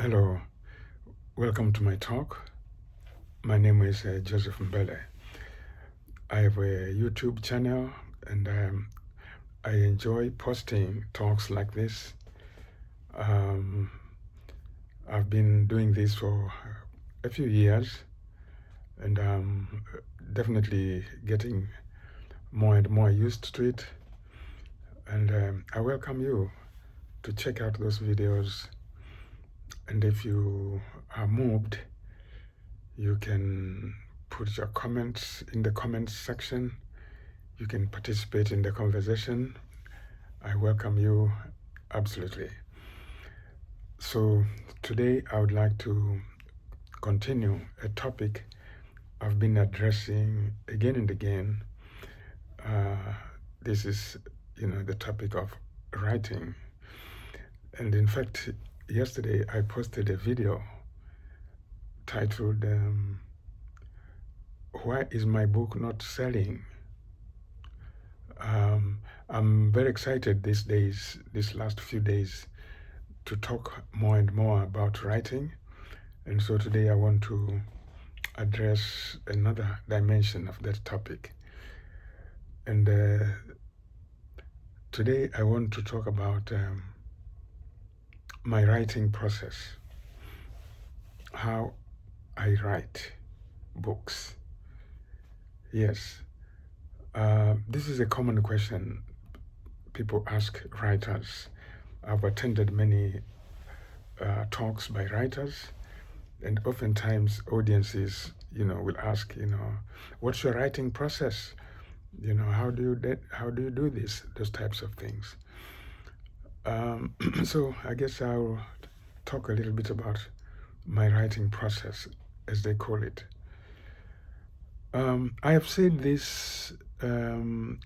Hello, welcome to my talk. My name is Joseph Mbele. I have a YouTube channel and I enjoy posting talks like this. I've been doing this for a few years and I'm definitely getting more and more used to it. And I welcome you to check out those videos. And if you are moved, you can put your comments in the comments section. You can participate in the conversation. I welcome you absolutely. So today I would like to continue a topic I've been addressing again and again. This is, the topic of writing. And in fact, yesterday I posted a video titled, Why is my book not selling? I'm very excited these last few days, to talk more and more about writing. And so today I want to address another dimension of that topic. And today I want to talk about my writing process, how I write books. Yes, this is a common question people ask writers. I've attended many talks by writers, and oftentimes audiences, will ask, what's your writing process? How do you do this? Those types of things. So I guess I'll talk a little bit about my writing process, as they call it. I have said this again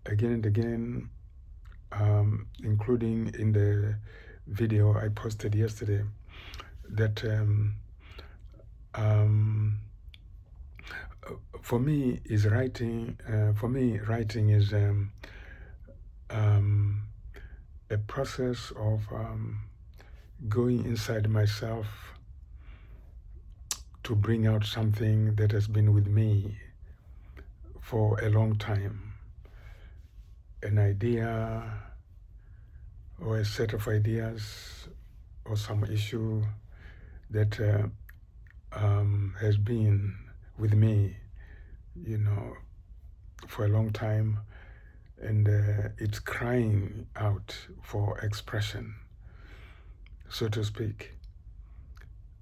and again, including in the video I posted yesterday, that for me, writing is a process of going inside myself to bring out something that has been with me for a long time. An idea or a set of ideas or some issue that has been with me, for a long time, and it's crying out for expression, so to speak.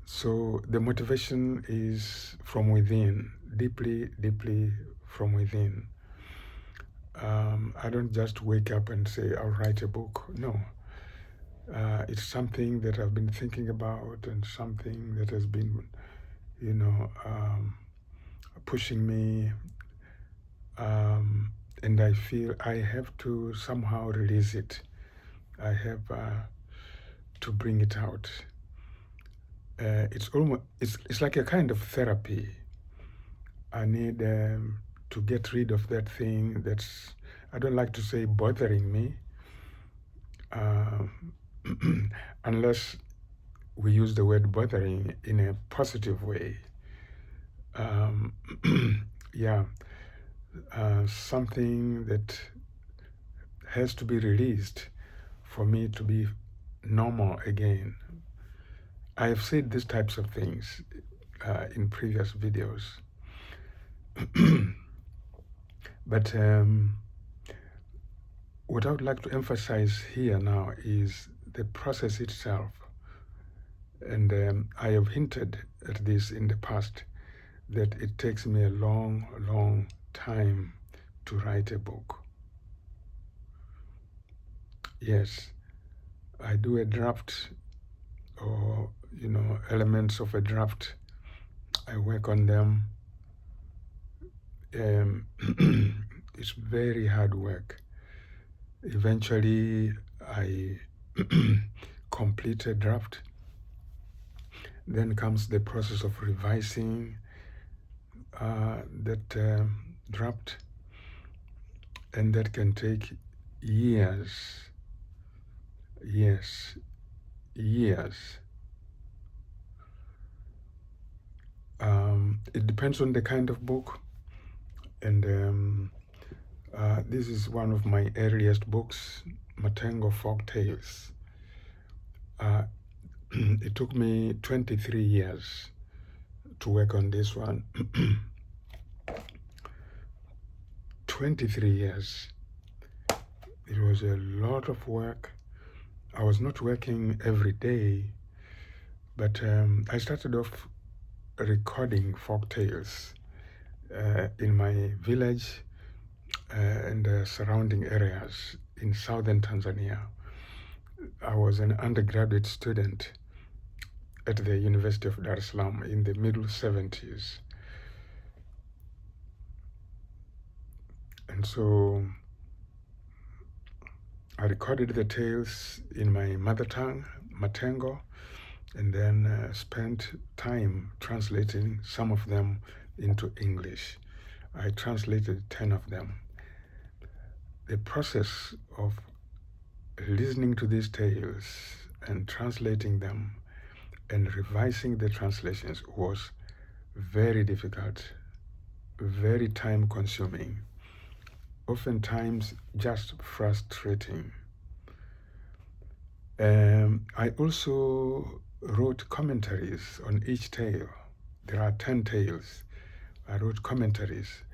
So the motivation is from within, deeply, deeply from within. I don't just wake up and say, I'll write a book. No. It's something that I've been thinking about, and something that has been, pushing me. And I feel I have to somehow release it. I have to bring it out. It's like a kind of therapy. I need to get rid of that thing that's, I don't like to say bothering me, unless we use the word bothering in a positive way. Yeah, something that has to be released for me to be normal again. I have said these types of things in previous videos. But what I would like to emphasize here now is the process itself. And I have hinted at this in the past, that it takes me a long, long time to write a book. Yes, I do a draft, or, elements of a draft. I work on them. It's very hard work. Eventually, I complete a draft. Then comes the process of revising that draft, and that can take years. It depends on the kind of book, and this is one of my earliest books, Matango F Tales. It took me 23 years to work on this one. 23 years. It was a lot of work. I was not working every day, but I started off recording folk tales in my village and the surrounding areas in southern Tanzania. I was an undergraduate student at the University of Dar es Salaam in the middle 70s. And so I recorded the tales in my mother tongue, Matango, and then spent time translating some of them into English. I translated 10 of them. The process of listening to these tales and translating them and revising the translations was very difficult, very time consuming, oftentimes just frustrating. I also wrote commentaries on each tale. There are 10 tales. I wrote commentaries.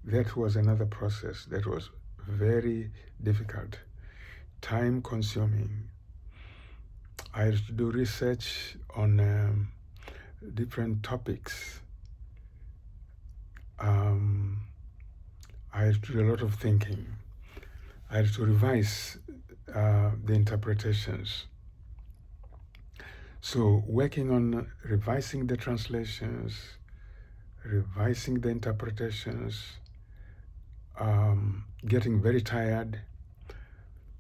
That was another process that was very difficult, time consuming. I had to do research on different topics. I had to do a lot of thinking. I had to revise the interpretations. So working on revising the translations, revising the interpretations, getting very tired,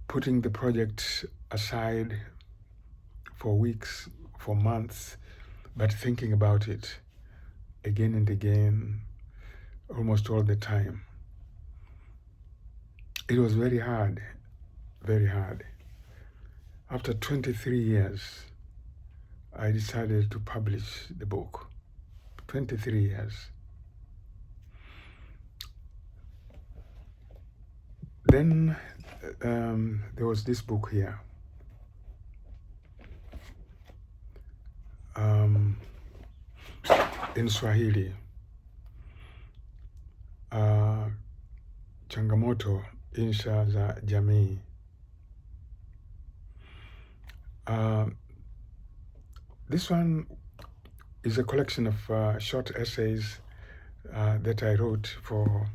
putting the project aside for weeks, for months, but thinking about it again and again, almost all the time. It was very hard, very hard. After 23 years, I decided to publish the book. 23 years. Then there was this book here. In Swahili, Changamoto Insha za Jamii. This one is a collection of short essays that I wrote for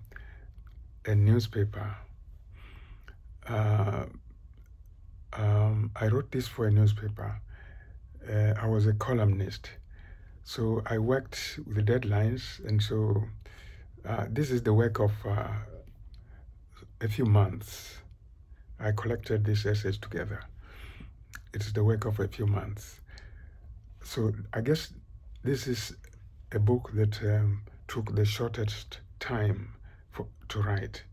a newspaper. I wrote this for a newspaper. I was a columnist. So I worked with the deadlines, and so this is the work of a few months. I collected these essays together. It's the work of a few months. So I guess this is a book that took the shortest time to write.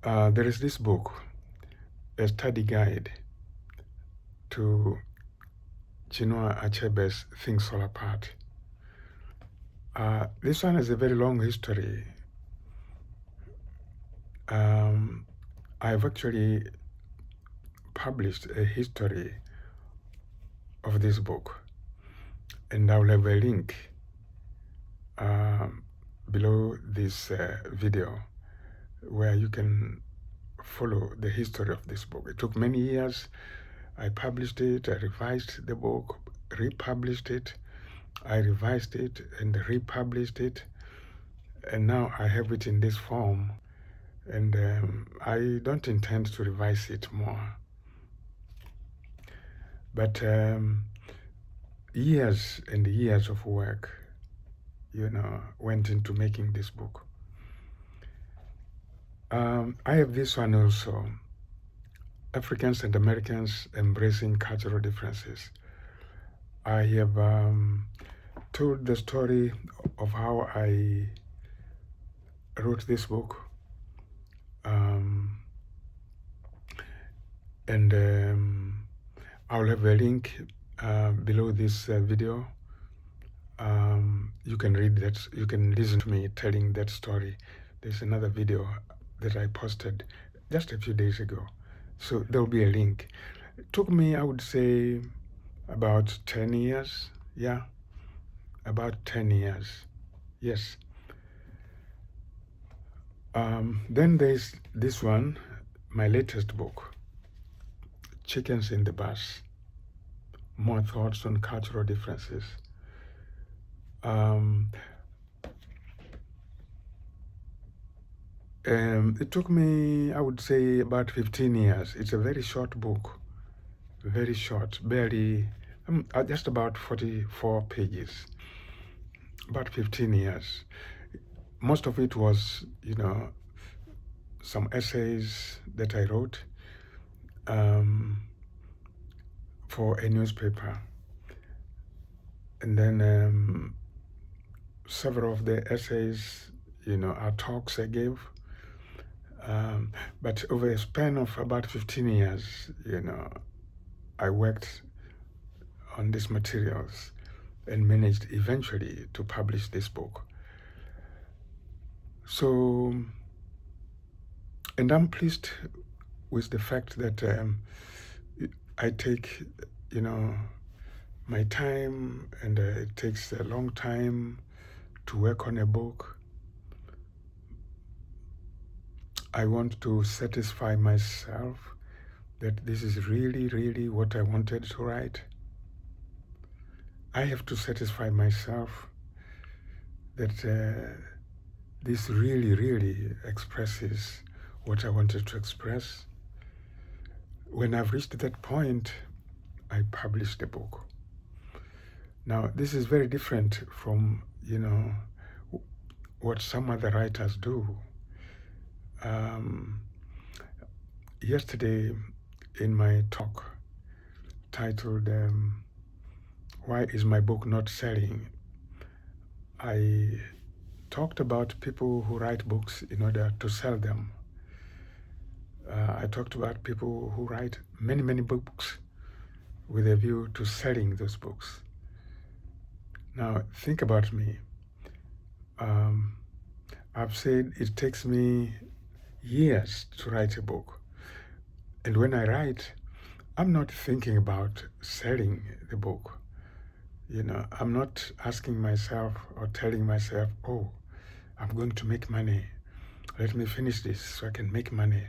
There is this book, a study guide to Chinua Achebe's Things Fall Apart. This one has a very long history. I've actually published a history of this book, and I'll have a link below this video where you can follow the history of this book. It took many years. I published it, I revised the book, republished it, I revised it and republished it, and now I have it in this form, and I don't intend to revise it more. But years and years of work, went into making this book. I have this one also, Africans and Americans Embracing Cultural Differences. I have told the story of how I wrote this book, and I'll have a link below this video You can read that, you can listen to me telling that story. There's another video that I posted just a few days ago. So there'll be a link. It took me, I would say, about 10 years. Yeah, about 10 years. Yes. Then there's this one, my latest book, Chickens in the Bus, More Thoughts on Cultural Differences. It took me, I would say, about 15 years. It's a very short book, very short, barely, just about 44 pages, about 15 years. Most of it was, some essays that I wrote for a newspaper. And then several of the essays, are talks I gave. But over a span of about 15 years, I worked on these materials and managed eventually to publish this book. So, and I'm pleased with the fact that I take, my time, and it takes a long time to work on a book. I want to satisfy myself that this is really, really what I wanted to write. I have to satisfy myself that this really, really expresses what I wanted to express. When I've reached that point, I publish the book. Now, this is very different from, what some other writers do. Yesterday, in my talk titled, Why is My Book Not Selling?, I talked about people who write books in order to sell them. I talked about people who write many, many books with a view to selling those books. Now, think about me. I've said it takes me years to write a book. And when I write, I'm not thinking about selling the book. I'm not asking myself or telling myself, oh, I'm going to make money. Let me finish this so I can make money.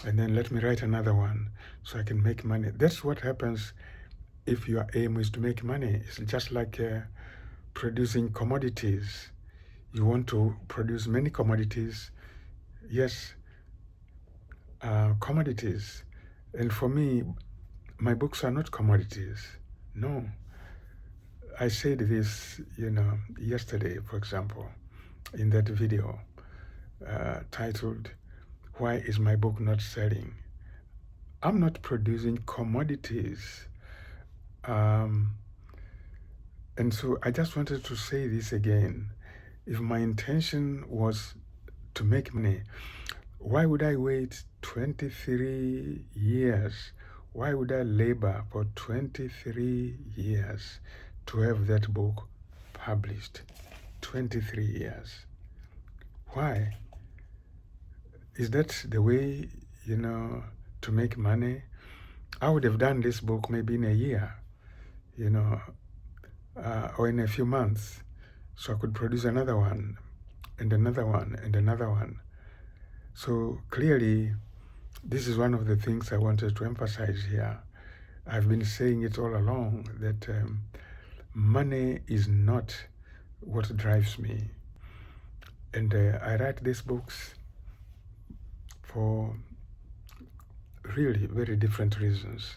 And then let me write another one so I can make money. That's what happens if your aim is to make money. It's just like producing commodities. You want to produce many commodities. Yes, commodities. And for me, my books are not commodities. No. I said this, yesterday, for example, in that video titled, Why is My Book Not Selling? I'm not producing commodities. And so I just wanted to say this again. If my intention was to make money, why would I wait 23 years? Why would I labor for 23 years to have that book published? 23 years. Why? Is that the way, to make money? I would have done this book maybe in a year, or in a few months. So I could produce another one, and another one, and another one. So clearly, this is one of the things I wanted to emphasize here. I've been saying it all along that money is not what drives me. And I write these books for really very different reasons.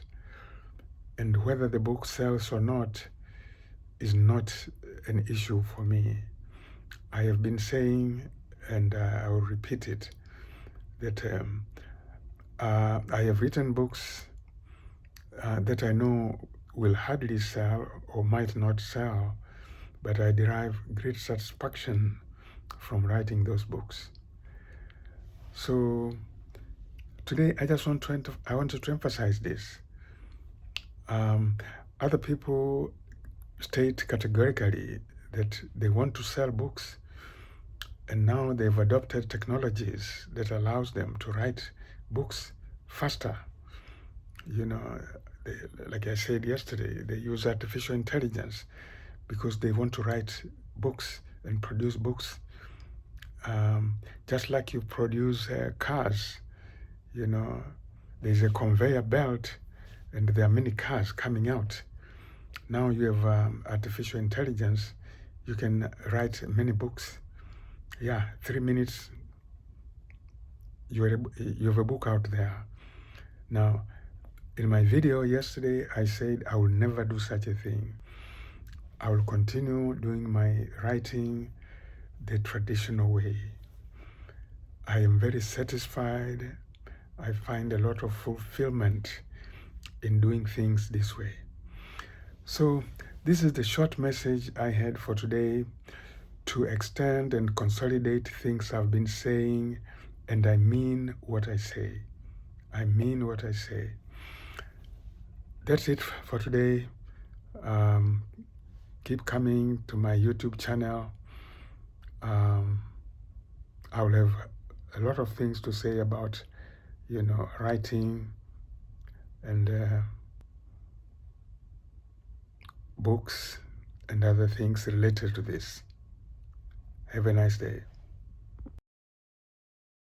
And whether the book sells or not is not an issue for me. I have been saying, and I will repeat it, that I have written books that I know will hardly sell or might not sell, but I derive great satisfaction from writing those books. So today I just wanted to emphasize this. Other people state categorically that they want to sell books, and now they've adopted technologies that allows them to write books faster. You know, they, like I said yesterday, they use artificial intelligence because they want to write books and produce books. Just like you produce cars, you know, there's a conveyor belt and there are many cars coming out. Now you have artificial intelligence. You can write many books. Yeah, 3 minutes, you have a book out there. Now, in my video yesterday, I said I will never do such a thing. I will continue doing my writing the traditional way. I am very satisfied. I find a lot of fulfillment in doing things this way. So this is the short message I had for today, to extend and consolidate things I've been saying, and I mean what I say. I mean what I say. That's it for today. Keep coming to my YouTube channel. I will have a lot of things to say about, you know, writing and books and other things related to this. Have a nice day.